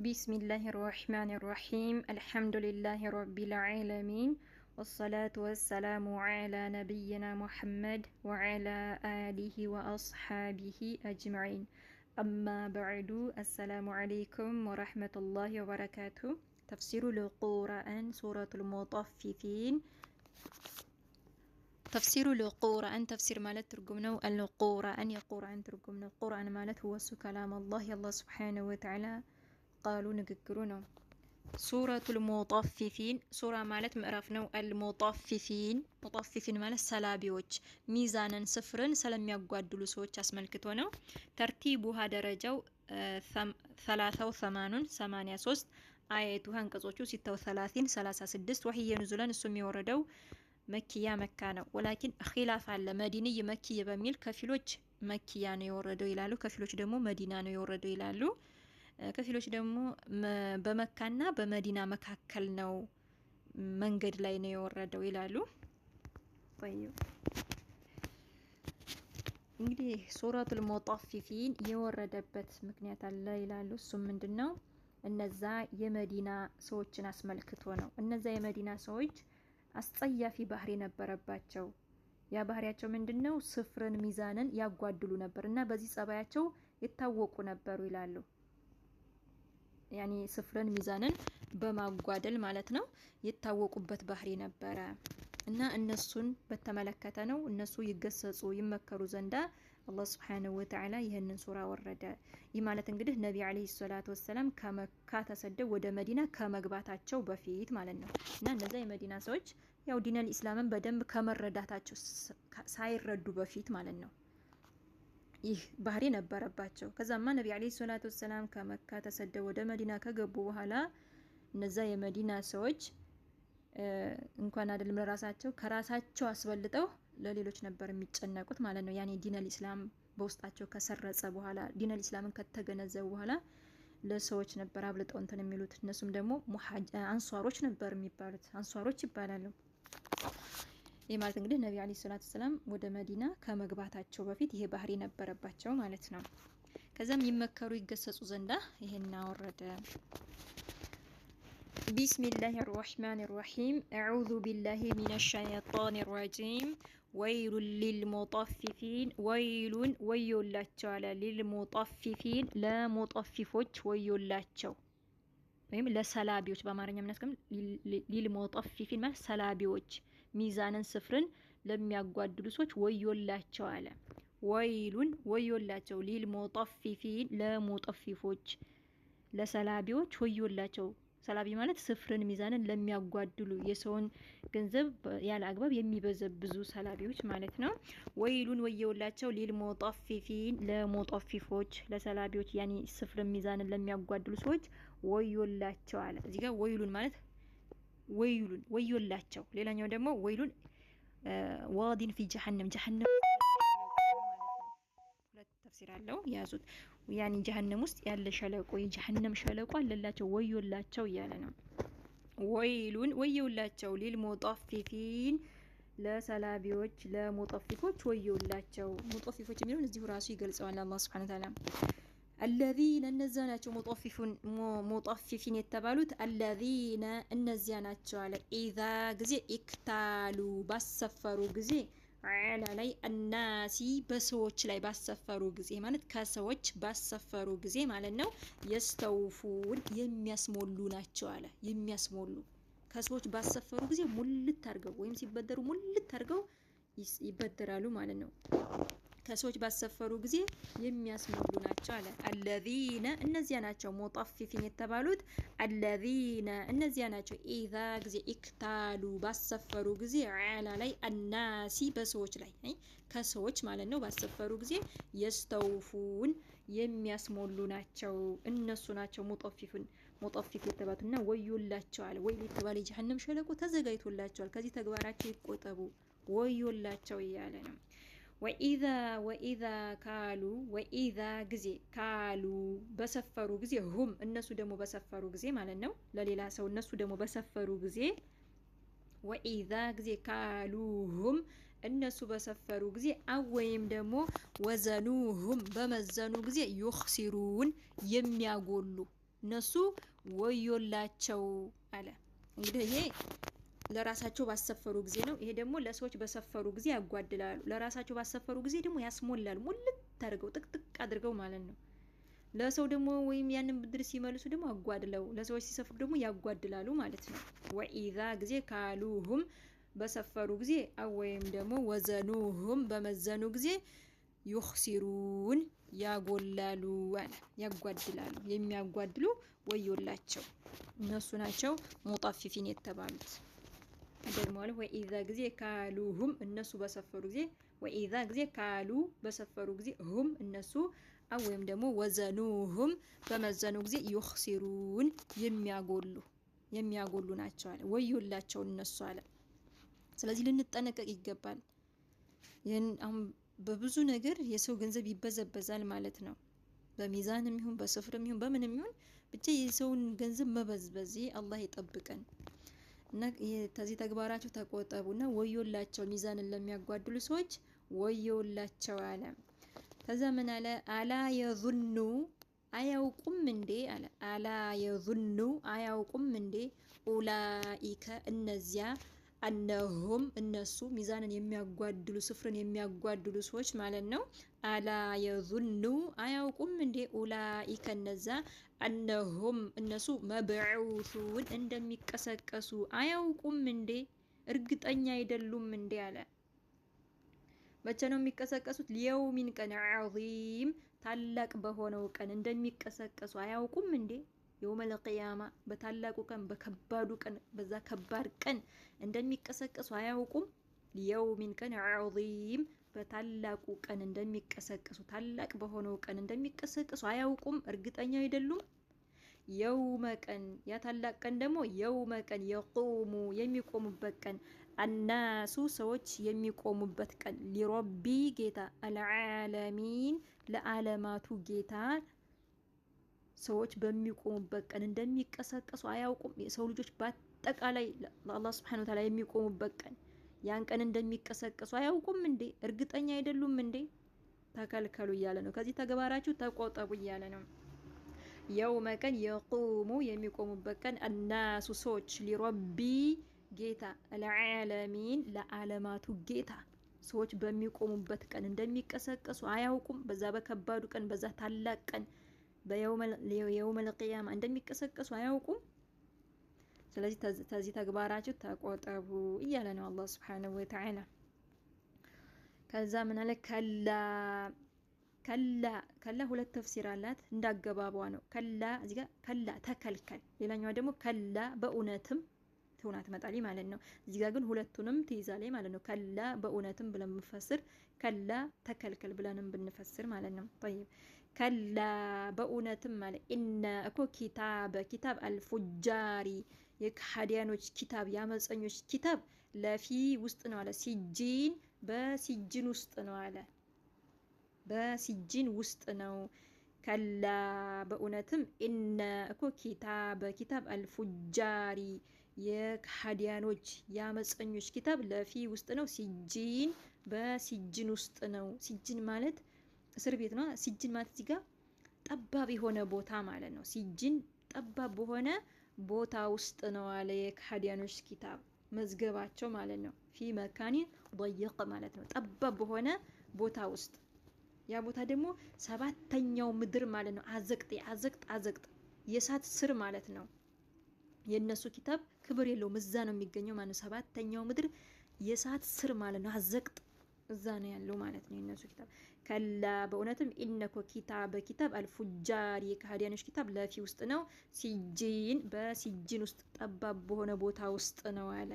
بسم الله الرحمن الرحيم الحمد لله رب العالمين والصلاة والسلام على نبينا محمد وعلى آله وأصحابه أجمعين أما بعد السلام عليكم ورحمة الله وبركاته تفسير القرآن سورة المطففين تفسير القرآن تفسير مالت ترجمنا القرآن يقرآن ترجمنا القرآن مالت هو كلام الله سبحانه وتعالى قالوا نذكرونه سورة المطففين سورة مالت مقرفنا المطففين مطففين مالت سلابيوች ميزانا صفرن ስለሚያጓድሉ ሰዎች አስመልክቶነው ተርቲቡሃ ደረጃው 83 አያቱ አንቀጾቹ 36 36 ወህየ ንዙለን እሱ የሚወረደው መኪያ መካ ነው ወላኪን ኺላፍ አለ መዲንይ መኪያ በሚል ከፊሎች መኪያ ነው የወረደው ይላሉ ከፊሎች ደግሞ መዲና ነው የወረደው ይላሉ ከፊሎች ደግሞ በመካና በመዲና መካከል ነው መንገድ ላይ ነው የወረደው ይላሉ طيب እንግዲህ ሱረቱል ሙጠፊፊን የወረደበት ምክንያት አለ ይላሉ እሱ ምንድነው እነዛ የመዲና ሰዎችን አስመልክቶ ነው እነዛ የመዲና ሰዎች አስጸያፊ ባህሪ ነበረባቸው ያ ባህሪያቸው ምንድነው ስፍርን ሚዛንን ያጓድሉ ነበርና በዚህ ጸባያቸው የታወቁ ነበሩ ይላሉ ያኒ ስፍርን ሚዛንን በማጓደል ማለት ነው የታወቁበት ባህሪ ነበረ እና እነሱን በተመለከተ ነው እነሱ ይገሰጹ ይመከሩ ዘንዳ አላህ Subhanahu Wa Ta'ala ይሄንን ሱራ ወረደ ይህ ማለት እንግዲህ ነብይ አለይሂ ሰላቱ ወሰለም ከመካ ተሰደው ወደ መዲና ከመግባታቸው በፊት ማለት ነው እና እነዛ የመዲና ሰዎች ያው ዲነል ኢስላምን በደንብ ከመረዳታቸው ሳይረዱ በፊት ማለት ነው ይህ ባህሪ ነበረባቸው ከዛማ ነብይ አለይሂ ሰላቱ ወሰለም ከመካ ተሰደው ወደ መዲና ከገቡ በኋላ እነዛ የመዲና ሰዎች እንኳን አይደለም ለራሳቸው ከራሳቸው አስበልጠው ለሌሎች ነበር የሚጨነቁት ማለት ነው ያኔ ዲነል ኢስላም በውስጣቸው ከሰረጸ በኋላ ዲነል ኢስላምን ከተገነዘቡ በኋላ ለሰዎች ነበር አብልጠው እንትን የሚሉት እነሱም ደግሞ አንሷሮች ነበር የሚባሉት አንሷሮች ይባላሉ ይህ ማለት እንግዲህ ነብይ አለይሂ ሰላቱ ሰላም ወደ መዲና ከመግባታቸው በፊት ይሄ ባህሪ ነበረባቸው ማለት ነው ከዛም ይመከሩ ይገሰጹ ዘንዳ ይሄን አወረደ بسم الله الرحمن الرحيم أعوذ بالله من الشيطان الرجيم ويل للمطففين ويلاتشو على للمطففين لا مطففوች ወዮላቸው ወይም ለሰላቢዎች በአማርኛ ምናስከም للمطففين ማለት ሰላቢዎች ሚዛንን ስፍርን ለሚያጓድሉ ሰዎች ወዮላቸው አለ ወዮላቸው للمطففين ለሙጠፊፎች ለሰላቢዎች ወዮላቸው ሰላቢ ማለት ስፍርን ሚዛንን ለሚያጓድሉ የሰውን ገንዘብ ያለ አግባብ የሚበዘብዙ ሰላቢዎች ማለት ነው ወየውላቸው للمطففين ለሙጠፊፎች ለሰላቢዎች ያኒ ስፍርን ሚዛንን ለሚያጓድሉ ሰዎች ወዮላቸው አለ እዚህ ጋር ወይሉን ማለት ወዮላቸው ሌላኛው ደግሞ ወይሉን ዋዲን في جهنم ሁለት ተፍሲር አለው ያዙት ያኒ ጀሃነም ውስጥ ያለ ሸለቆ የጀሃነም ሸለቆ አለላቸው ወዮላቸው ያለ ነው ወዮላቸው للمطففين ለሰላቢዎች ለሙጠፊፎች ወዮላቸው ሙጠፊፎች የሚሉን እዚሁ ራሱ ይገልጸዋል አላህ Subhanahu Wa Ta'ala الذين እነዛናቸው ሙጠፊፊን የተባሉት الذين እነዚያናቸው አለ اذا ጊዜ ይክታሉ ባሰፈሩ ጊዜ አላ ላይ الناس በሰዎች ላይ ባሰፈሩ ጊዜ ማለት ከሰዎች ባሰፈሩ ጊዜ ማለት ነው يستوفون የሚያስሞሉ ናቸው አለ የሚያስሞሉ ከሰዎች ባሰፈሩ ጊዜ ሙልት አድርገው ወይም ሲበደሩ ሙልት አድርገው ይበደራሉ ማለት ነው ከሰዎች ባሰፈሩ ጊዜ የሚያስሞሉ ናቸው አለ الذين እነዚያ ናቸው ሙጠፊፊን የተባሉት الذين እነዚያ ናቸው اذا ጊዜ ይክታሉ ባሰፈሩ ጊዜ አላ ላይ الناس በሰዎች ላይ ከሰዎች ማለት ነው ባሰፈሩ ጊዜ يستوفون የሚያስሞሉ ናቸው እነሱ ናቸው ሙጠፊፍ የተባሉትና ወዮላቸው አለ ወይ የተባለ ጀሃነም ሸለቆ ተዘጋጅቶላቸዋል ከዚህ ተግባራቸው ይቆጠቡ ወዮላቸው ይያለ ነው وإذا ጊዜ ካሉ በሰፈሩ ጊዜ ሁም እነሱ ደግሞ በሰፈሩ ጊዜ ማለት ነው ለሌላ ሰው እነሱ ደግሞ በሰፈሩ ጊዜ وإذا ጊዜ ካሉሁም እነሱ በሰፈሩ ጊዜ አወይም ደግሞ ወዘኑሁም በመዘኑ ጊዜ ይخسሩን የሚያጎሉ እነሱ ወዮላቸው አለ። እንግዲህ ይሄ ለራሳቸው ባሰፈሩ ጊዜ ነው። ይሄ ደግሞ ለሰዎች በሰፈሩ ጊዜ ያጓድላሉ። ለራሳቸው ባሰፈሩ ጊዜ ደግሞ ያስሞላሉ። ሙልት አድርገው ጥቅጥቅ አድርገው ማለት ነው። ለሰው ደግሞ ወይም ያንን ብድር ሲመልሱ ደግሞ አጓድለው፣ ለሰዎች ሲሰፍሩ ደግሞ ያጓድላሉ ማለት ነው። ወኢዛ ጊዜ ካሉሁም በሰፈሩ ጊዜ ወይም ደግሞ ወዘኑሁም በመዘኑ ጊዜ ዩኽሲሩን ያጎላሉ አለ። ያጓድላሉ። የሚያጓድሉ ወዮላቸው እነሱ ናቸው ሙጠፊፊን የተባሉት። ደግሞ አለ ወኢዛ ጊዜ ካሉሁም እነሱ በሰፈሩ ጊዜ ወኢዛ ጊዜ ካሉ በሰፈሩ ጊዜ ሁም እነሱ ወይም ደግሞ ወዘኑሁም በመዘኑ ጊዜ ዩኽሲሩን የሚያጎሉ ናቸው አለ። ወዮላቸው እነሱ አለ። ስለዚህ ልንጠነቀቅ ይገባል። ይህን አሁን በብዙ ነገር የሰው ገንዘብ ይበዘበዛል ማለት ነው። በሚዛንም ይሁን በስፍርም ይሁን በምንም ይሁን ብቻ የሰውን ገንዘብ መበዝበዝ አላህ ይጠብቀን እና ከዚህ ተግባራቸው ተቆጠቡና ወዮላቸው ሚዛንን ለሚያጓድሉ ሰዎች ወዮላቸው አለ። ከዛ ምን አለ? አላ የዙኑ አያውቁም እንዴ አለ። አላ የዙኑ አያውቁም እንዴ ኡላኢከ እነዚያ አነሁም እነሱ ሚዛንን የሚያጓድሉ ስፍርን የሚያጓድሉ ሰዎች ማለት ነው። አላ የዙኑ አያውቁም እንዴ ኡላኢከ እነዛ አነሁም እነሱ መብዑሱን እንደሚቀሰቀሱ አያውቁም እንዴ? እርግጠኛ አይደሉም እንዴ አለ። መቼ ነው የሚቀሰቀሱት? ሊየውሚን ቀን ዐዚም ታላቅ በሆነው ቀን እንደሚቀሰቀሱ አያውቁም እንዴ? የውመል ቂያማ በታላቁ ቀን በከባዱ ቀን በዛ ከባድ ቀን እንደሚቀሰቀሱ አያውቁም? ሊየውሚን ቀን ዐዚም በታላቁ ቀን እንደሚቀሰቀሱ ታላቅ በሆነው ቀን እንደሚቀሰቀሱ አያውቁም? እርግጠኛ አይደሉም? የውመ ቀን ያ ታላቅ ቀን ደግሞ የውመ ቀን የቁሙ የሚቆሙበት ቀን አናሱ ሰዎች የሚቆሙበት ቀን ሊረቢ ጌታ አልዓለሚን ለዓለማቱ ጌታ ሰዎች በሚቆሙበት ቀን እንደሚቀሰቀሱ አያውቁም? የሰው ልጆች በአጠቃላይ ለአላህ ሱብሓነሁ ወተዓላ የሚቆሙበት ቀን ያን ቀን እንደሚቀሰቀሱ አያውቁም እንዴ? እርግጠኛ አይደሉም እንዴ? ተከልከሉ እያለ ነው። ከዚህ ተግባራችሁ ተቆጠቡ እያለ ነው። የውመ ቀን የቁሙ የሚቆሙበት ቀን አናሱ ሰዎች ሊረቢ ጌታ አልዓለሚን ለዓለማቱ ጌታ ሰዎች በሚቆሙበት ቀን እንደሚቀሰቀሱ አያውቁም? በዛ በከባዱ ቀን በዛ ታላቅ ቀን በየውመል ቂያማ እንደሚቀሰቀሱ አያውቁም? ስለዚህ ከዚህ ተግባራችሁ ተቆጠቡ እያለ ነው አላህ ሱብሓነሁ ወተዓላ። ከዛ ምን አለ? ከላ ሁለት ተፍሲር አላት እንዳገባቧ ነው። ከላ እዚህ ጋር ከላ ተከልከል፣ ሌላኛዋ ደግሞ ከላ በእውነትም ትሆና ትመጣለች ማለት ነው። እዚህ ጋር ግን ሁለቱንም ትይዛለች ማለት ነው። ከላ በእውነትም ብለን ብንፈስር፣ ከላ ተከልከል ብለንም ብንፈስር ማለት ነው። طيب ከላ በእውነትም ማለት ኢነ እኮ ኪታብ አልፉጃሪ የካህዲያኖች ኪታብ ያመፀኞች ኪታብ ለፊ ውስጥ ነው አለ። ሲጂን በሲጂን ውስጥ ነው አለ። በሲጂን ውስጥ ነው። ከላ በእውነትም ኢነ እኮ ኪታብ አልፉጃሪ የካህዲያኖች ያመፀኞች ኪታብ ለፊ ውስጥ ነው። ሲጂን በሲጂን ውስጥ ነው። ሲጂን ማለት እስር ቤት ነው። ሲጂን ማለት እዚህ ጋር ጠባብ የሆነ ቦታ ማለት ነው። ሲጂን ጠባብ በሆነ ቦታ ውስጥ ነው አለ የካህዲያኖች ኪታብ መዝገባቸው ማለት ነው። ፊ መካኒ ضيق ማለት ነው። ጠባብ በሆነ ቦታ ውስጥ ያ ቦታ ደግሞ ሰባተኛው ምድር ማለት ነው። አዘቅት የእሳት ስር ማለት ነው። የነሱ ኪታብ ክብር የለውም። እዛ ነው የሚገኘው ማለት ነው። ሰባተኛው ምድር የእሳት ስር ማለት ነው። አዘቅት እዛ ነው ያለው ማለት ነው የነሱ ኪታብ። ከላ በእውነትም ኢነኮ ኪታብ አልፉጃር የካህዲያኖች ኪታብ ለፊ ውስጥ ነው። ሲጂን በሲጂን ውስጥ ጠባብ በሆነ ቦታ ውስጥ ነው አለ።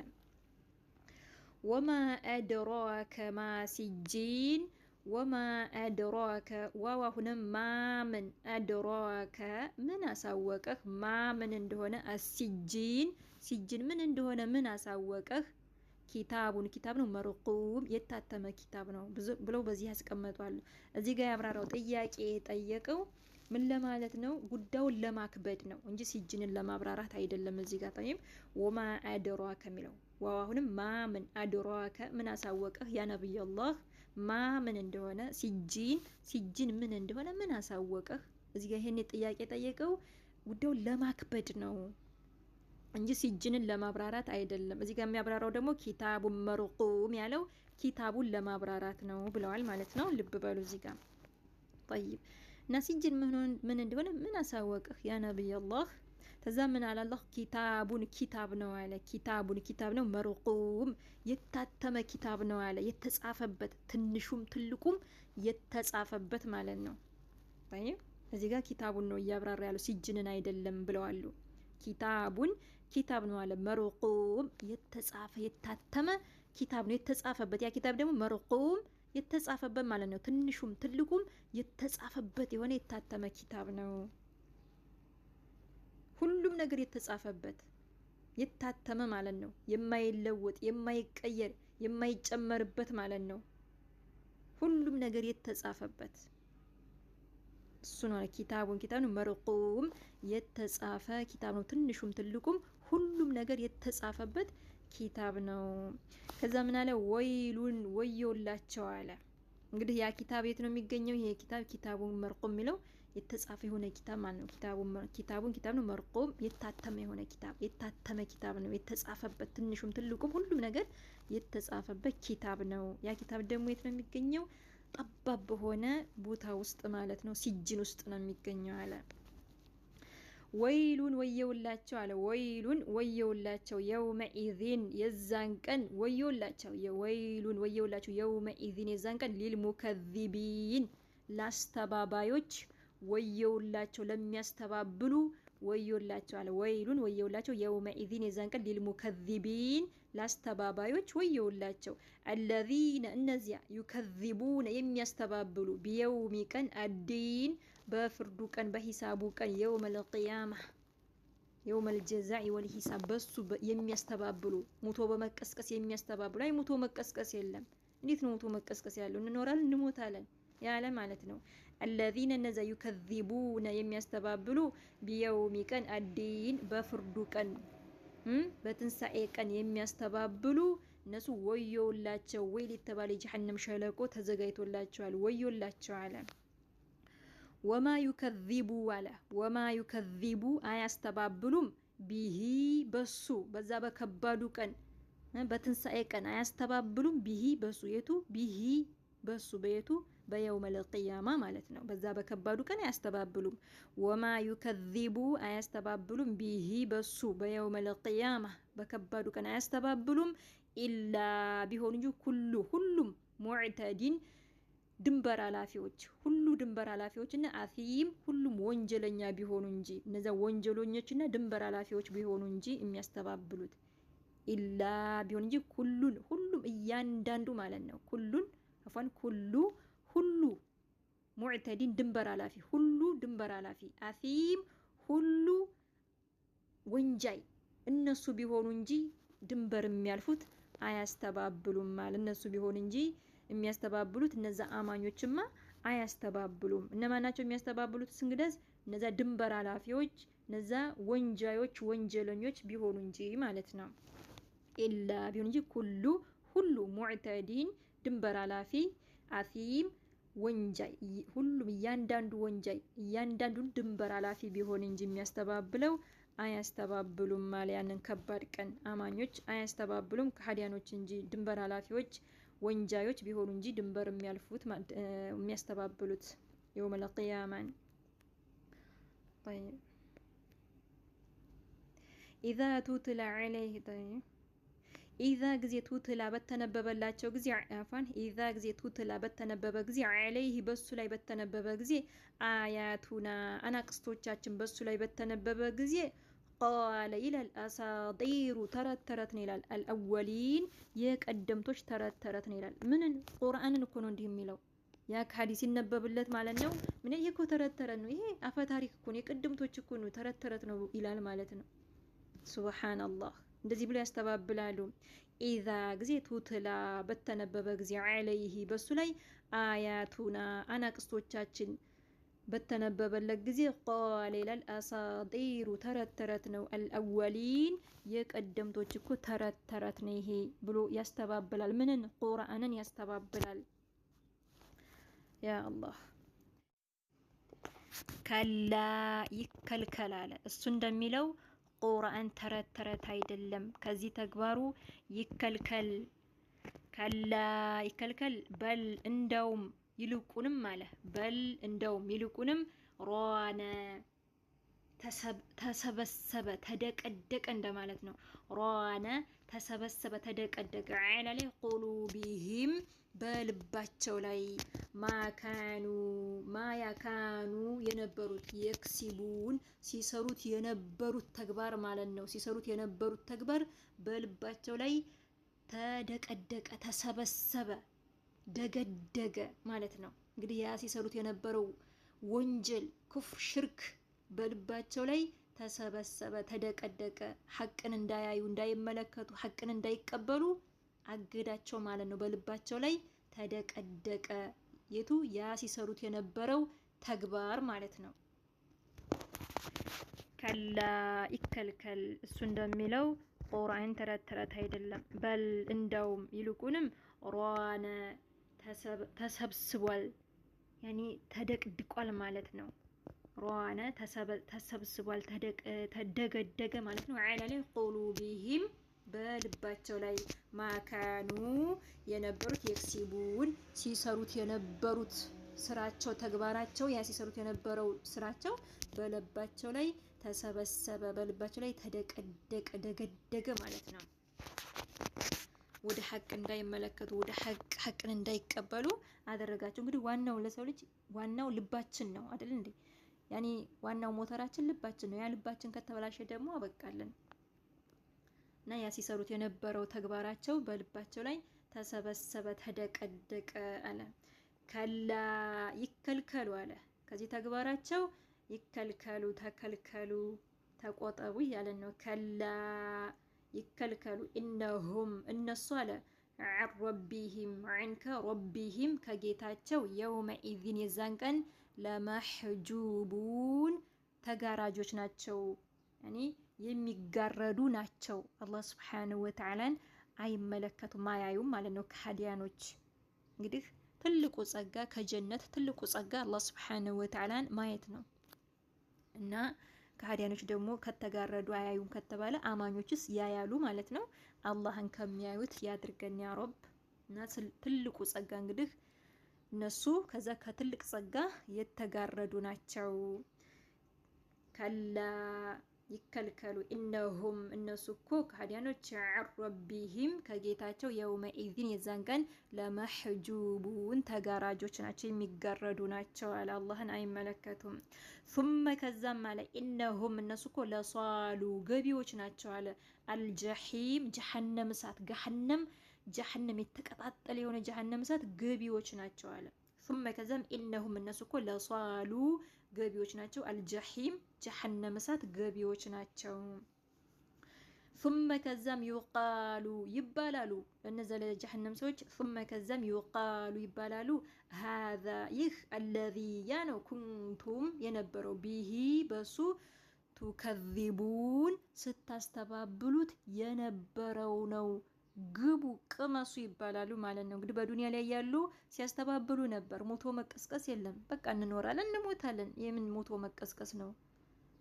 ወማ አድራከ ማ ሲጂን ወማ አድራከ ዋው አሁንም ማምን አድራከ ምን አሳወቀህ? ማምን እንደሆነ ሲጂን ምን እንደሆነ ምን አሳወቀህ? ኪታብ ነው መርቁም የታተመ ኪታብ ነው ብለው በዚህ ያስቀመጧል። እዚህ ጋር ያብራራው ጥያቄ የጠየቀው ምን ለማለት ነው? ጉዳዩን ለማክበድ ነው እንጂ ሲጂንን ለማብራራት አይደለም። እዚህ ጋር ታይም ወማ አድራከ የሚለው ዋው አሁንም ማምን አድራከ ምን አሳወቀህ ያ ነብይ አላህ ማምን እንደሆነ ሲጂን ምን እንደሆነ ምን አሳወቀህ? እዚህ ጋር ይሄን ጥያቄ ጠየቀው ጉዳዩን ለማክበድ ነው እንጂ ሲጅንን ለማብራራት አይደለም። እዚህ ጋር የሚያብራራው ደግሞ ኪታቡን መርቁም ያለው ኪታቡን ለማብራራት ነው ብለዋል ማለት ነው። ልብ በሉ እዚህ ጋር طيب እና ሲጅን ምን እንደሆነ ምን አሳወቅህ ያ ነብይ አላህ። ተዛ ምን አለ አላህ ኪታቡን ኪታብ ነው አለ። ኪታቡን ኪታብ ነው፣ መርቁም የታተመ ኪታብ ነው አለ። የተጻፈበት ትንሹም ትልቁም የተጻፈበት ማለት ነው። طيب እዚህ ጋር ኪታቡን ነው እያብራራ ያለው ሲጅንን አይደለም ብለዋሉ። ኪታቡን ኪታብ ነው አለ። መርቁም የተጻፈ የታተመ ኪታብ ነው የተጻፈበት። ያ ኪታብ ደግሞ መርቁም የተጻፈበት ማለት ነው። ትንሹም ትልቁም የተጻፈበት የሆነ የታተመ ኪታብ ነው። ሁሉም ነገር የተጻፈበት የታተመ ማለት ነው። የማይለወጥ የማይቀየር የማይጨመርበት ማለት ነው። ሁሉም ነገር የተጻፈበት እሱ ነው። ኪታቡን ኪታብ ነው፣ መርቁም የተጻፈ ኪታብ ነው። ትንሹም ትልቁም ሁሉም ነገር የተጻፈበት ኪታብ ነው። ከዛ ምን አለ? ወይሉን ወዮላቸው አለ። እንግዲህ ያ ኪታብ የት ነው የሚገኘው? ይሄ ኪታብ ኪታቡን መርቁም የሚለው የተጻፈ የሆነ ኪታብ ማለት ነው። ኪታቡን ኪታብ ነው፣ መርቁም የታተመ የሆነ ኪታብ የታተመ ኪታብ ነው። የተጻፈበት ትንሹም ትልቁም ሁሉም ነገር የተጻፈበት ኪታብ ነው። ያ ኪታብ ደግሞ የት ነው የሚገኘው? ጠባብ በሆነ ቦታ ውስጥ ማለት ነው። ሲጅን ውስጥ ነው የሚገኘው አለ። ወይሉን ወየውላቸው አለ። ወይሉን ወየውላቸው የውመኢዚን የዛን ቀን ወየውላቸው። ወይሉን ወየውላቸው የውመኢዚን የዛን ቀን ሊልሙከዚቢን ላስተባባዮች ወየውላቸው ለሚያስተባብሉ ወዮላቸው አለ። ወይሉን ወየውላቸው የውመኢዚን የዛን ቀን ሊልሙከዚቢን ላስተባባዮች ወየውላቸው። አለዚነ እነዚያ ዩከዚቡነ የሚያስተባብሉ ቢየውሚ ቀን አዲን በፍርዱ ቀን በሂሳቡ ቀን የውመል ቂያማ የውመል ጀዛኢ ወልሂሳብ በሱ የሚያስተባብሉ ሙቶ በመቀስቀስ የሚያስተባብሉ። አይ ሙቶ መቀስቀስ የለም። እንዴት ነው ሙቶ መቀስቀስ ያለው? እንኖራለን እንሞታለን ያለ ማለት ነው። አለዚነ እነዛ ዩከዚቡነ የሚያስተባብሉ ቢየውሚ ቀን አዲን በፍርዱ ቀን በትንሳኤ ቀን የሚያስተባብሉ እነሱ ወዮላቸው። ወይል የተባለ የጀሃነም ሸለቆ ተዘጋጅቶላቸዋል። ወዮላቸው አለ። ወማ ዩከዚቡ አለ። ወማ ዩከዚቡ አያስተባብሉም ቢሂ በሱ በዛ በከባዱ ቀን በትንሳኤ ቀን አያስተባብሉም ቢሂ በሱ የቱ ቢሂ በሱ በየቱ በየውመል ቂያማ ማለት ነው። በዛ በከባዱ ቀን አያስተባብሉም። ወማ ዩከዚቡ አያስተባብሉም ቢሂ በሱ በየውመል ቂያማ በከባዱ ቀን አያስተባብሉም ኢላ ቢሆን እንጂ ኩሉ ሁሉም ሙዕተዲን ድንበር አላፊዎች ሁሉ ድንበር አላፊዎችና አሲም ሁሉም ወንጀለኛ ቢሆኑ እንጂ እነዛ ወንጀለኞችና ድንበር አላፊዎች ቢሆኑ እንጂ የሚያስተባብሉት ኢላ ቢሆን እንጂ ኩሉን ሁሉም እያንዳንዱ ማለት ነው። ኩሉን አፋን ኩሉ ሁሉ ሙዕተዲን ድንበር አላፊ ሁሉ ድንበር አላፊ አሲም ሁሉ ወንጃይ እነሱ ቢሆኑ እንጂ ድንበር የሚያልፉት አያስተባብሉም ማለት እነሱ ቢሆኑ እንጂ የሚያስተባብሉት እነዛ አማኞችማ አያስተባብሉም። እነማን ናቸው የሚያስተባብሉት? እንግዲህ እነዛ ድንበር አላፊዎች እነዛ ወንጃዮች ወንጀለኞች ቢሆኑ እንጂ ማለት ነው። ኢላ ቢሆን እንጂ ኩሉ ሁሉ ሙዕተዲን ድንበር አላፊ አሲም ወንጃይ ሁሉም እያንዳንዱ ወንጃይ እያንዳንዱን ድንበር አላፊ ቢሆን እንጂ የሚያስተባብለው አያስተባብሉም ማለት ያንን ከባድ ቀን አማኞች አያስተባብሉም ከሃዲያኖች እንጂ ድንበር አላፊዎች ወንጃዮች ቢሆኑ እንጂ ድንበር የሚያልፉት የሚያስተባብሉት የውመል ቂያማን። طيب اذا تتلى عليه طيب ኢዛ ጊዜ ቱትላ በተነበበላቸው ጊዜ አፋን ኢዛ ጊዜ ቱትላ በተነበበ ጊዜ አለይህ በሱ ላይ በተነበበ ጊዜ አያቱና አናቅስቶቻችን በሱ ላይ በተነበበ ጊዜ ቃለ ይላል አሳጢሩ ተረት ተረት ነው ይላል። አልአወሊን የቀደምቶች ተረት ተረት ነው ይላል። ምንን ቁርአንን እኮ ነው እንዲህ የሚለው ያ ሐዲስ ይነበብለት ማለት ነው። ምን ይሄ እኮ ተረት ተረት ነው፣ ይሄ አፈ ታሪክ እኮ ነው፣ የቀደምቶች እኮ ነው፣ ተረት ተረት ነው ይላል ማለት ነው። ሱብሃንአላህ እንደዚህ ብሎ ያስተባብላሉ። ኢዛ ጊዜ ቱትላ በተነበበ ጊዜ አለይህ በሱ ላይ አያቱና አናቅስቶቻችን በተነበበለት ጊዜ ቃል ይላል አሳጢሩ ተረት ተረት ነው፣ አልአወሊን የቀደምቶች እኮ ተረት ተረት ነው ይሄ ብሎ ያስተባብላል። ምንን ቁርአንን ያስተባብላል። ያ አላህ ከላ ይከልከል አለ። እሱ እንደሚለው ቁርአን ተረት ተረት አይደለም። ከዚህ ተግባሩ ይከልከል። ከላ ይከልከል። በል እንደውም ይልቁንም አለ። በል እንደውም ይልቁንም ሯነ ተሰበሰበ ተደቀደቀ እንደማለት ነው። ሯነ ተሰበሰበ ተደቀደቀ ዐላ ላይ ቁሉቢሂም በልባቸው ላይ ማያካኑ የነበሩት የክሲቡን ሲሰሩት የነበሩት ተግባር ማለት ነው። ሲሰሩት የነበሩት ተግባር በልባቸው ላይ ተደቀደቀ፣ ተሰበሰበ፣ ደገደገ ማለት ነው። እንግዲህ ያ ሲሰሩት የነበረው ወንጀል፣ ኩፍር፣ ሽርክ በልባቸው ላይ ተሰበሰበ፣ ተደቀደቀ። ሐቅን እንዳያዩ፣ እንዳይመለከቱ፣ ሐቅን እንዳይቀበሉ አገዳቸው ማለት ነው። በልባቸው ላይ ተደቀደቀ። የቱ ያ ሲሰሩት የነበረው ተግባር ማለት ነው። ከላ ይከልከል። እሱ እንደሚለው ቁርአን ተረት ተረት አይደለም። በል እንደውም ይልቁንም ሯነ ተሰብስቧል፣ ያኒ ተደቅድቋል ማለት ነው። ሯነ ተሰብስቧል፣ ተደገደገ ማለት ነው። ዐላ ላይ ቁሉቢሂም በልባቸው ላይ ማካኑ የነበሩት የክሲቡን ሲሰሩት የነበሩት ስራቸው ተግባራቸው ያ ሲሰሩት የነበረው ስራቸው በልባቸው ላይ ተሰበሰበ፣ በልባቸው ላይ ተደቀደቀ፣ ደገደገ ማለት ነው። ወደ ሐቅ እንዳይመለከቱ፣ ወደ ሐቅን እንዳይቀበሉ አደረጋቸው። እንግዲህ ዋናው ለሰው ልጅ ዋናው ልባችን ነው አይደል እንዴ? ያኔ ዋናው ሞተራችን ልባችን ነው። ያ ልባችን ከተበላሸ ደግሞ አበቃለን። እና ያ ሲሰሩት የነበረው ተግባራቸው በልባቸው ላይ ተሰበሰበ፣ ተደቀደቀ አለ። ከላ ይከልከሉ አለ። ከዚህ ተግባራቸው ይከልከሉ፣ ተከልከሉ፣ ተቆጠቡ እያለን ነው። ከላ ይከልከሉ። ኢነሁም እነሱ አለ ዐን ረቢሂም ዐን ከረቢሂም ከጌታቸው የውመኢዚን የዛን ቀን ለመሕጁቡን ተጋራጆች ናቸው። ያኔ የሚጋረዱ ናቸው። አላህ ሱብሓነሁ ወተዓላን አይመለከቱም፣ አያዩም ማለት ነው ከሃዲያኖች። እንግዲህ ትልቁ ጸጋ ከጀነት ትልቁ ጸጋ አላህ ሱብሓነሁ ወተዓላን ማየት ነው። እና ከሃዲያኖች ደግሞ ከተጋረዱ አያዩም ከተባለ አማኞችስ ያያሉ ማለት ነው። አላህን ከሚያዩት ያድርገን ያ ረብ። እና ትልቁ ጸጋ እንግዲህ እነሱ ከዛ ከትልቅ ጸጋ የተጋረዱ ናቸው። ከላ ይከልከሉ። ኢነሁም እነሱ እኮ ከሃዲያኖች ዐን ረቢሂም ከጌታቸው የውመኢዚን የዛን ቀን ለመሕጁቡን ተጋራጆች ናቸው፣ የሚጋረዱ ናቸው አለ። አላህን አይመለከቱም። ሱመ ከዛም አለ ኢነሁም እነሱ እኮ ለሷሉ ገቢዎች ናቸው አለ። አልጀሒም ጀሐነም እሳት ጀሐነም የተቀጣጠለ የሆነ ጀሐነም እሳት ገቢዎች ናቸው አለ። ሱመ ከዛም ኢነሁም እነሱ እኮ ለሷሉ ገቢዎች ናቸው። አልጀሒም ጀሐነም እሳት ገቢዎች ናቸው። ሱመ ከዛም ይቃሉ ይባላሉ ለነዛ ለጀሐነም ሰዎች። ሱመ ከዛም ይቃሉ ይባላሉ ሃዛ ይህ አለዚ ያ ነው ኩንቱም የነበረው ቢሂ በሱ ቱከዚቡን ስታስተባብሉት የነበረው ነው። ግቡ ቅመሱ ይባላሉ ማለት ነው። እንግዲህ በዱንያ ላይ ያሉ ሲያስተባብሉ ነበር። ሞቶ መቀስቀስ የለም፣ በቃ እንኖራለን፣ እንሞታለን። የምን ሞቶ መቀስቀስ ነው?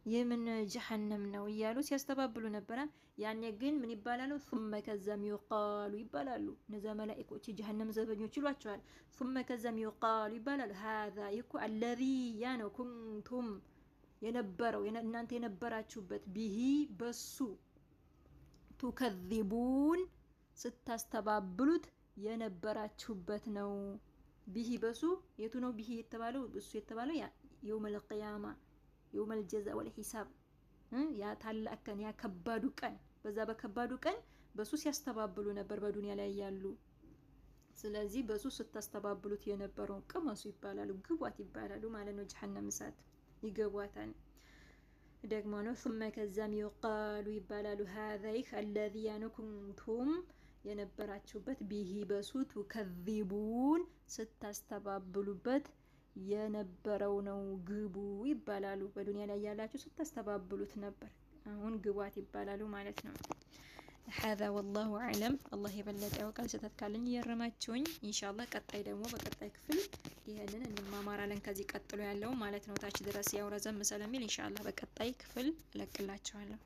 የምን ጀሐነም ነው እያሉ ሲያስተባብሉ ነበረ። ያኔ ግን ምን ይባላሉ? ሱመ ከዛም ይቃሉ ይባላሉ። እነዛ መላእክቶች ጀሐነም ዘበኞች ይሏቸዋል። ሱመ ከዛም ይቃሉ ይባላሉ ሃዛ ይኩ አለዚ ያ ነው ኩንቱም የነበረው እናንተ የነበራችሁበት ቢሂ በሱ ቱከዚቡን ስታስተባብሉት የነበራችሁበት ነው። ቢሂ በሱ የቱ ነው? ቢሂ የተባለው እሱ የተባለው የውመል ቂያማ የውመል ጀዛ ወል ሂሳብ ያ ታላቅ ቀን ያ ከባዱ ቀን። በዛ በከባዱ ቀን በሱ ሲያስተባብሉ ነበር በዱንያ ላይ ያሉ። ስለዚህ በሱ ስታስተባብሉት የነበረውን ቅመሱ ይባላሉ፣ ግቧት ይባላሉ ማለት ነው። ጀሐነም እሳት ይገቧታል። ደግሞ ነው ثم ከዛም ይቃሉ ይባላሉ ሃዛ ይህ አለዚ ያ ነው ኩንቱም የነበራችሁበት ቢሂ በሱ ቱከዚቡን ስታስተባብሉበት የነበረው ነው። ግቡ ይባላሉ። በዱንያ ላይ ያላችሁ ስታስተባብሉት ነበር፣ አሁን ግቧት ይባላሉ ማለት ነው። هذا والله أعلم الله የበለጠ ያውቃል። ስህተት ካለኝ እያረማችሁኝ ኢንሻአላህ ቀጣይ ደግሞ በቀጣይ ክፍል ይሄንን እንማማራለን ከዚህ ቀጥሎ ያለው ማለት ነው። ታች ድረስ ያው ረዘም ስለሚል ኢንሻአላህ በቀጣይ ክፍል እለቅላችኋለሁ።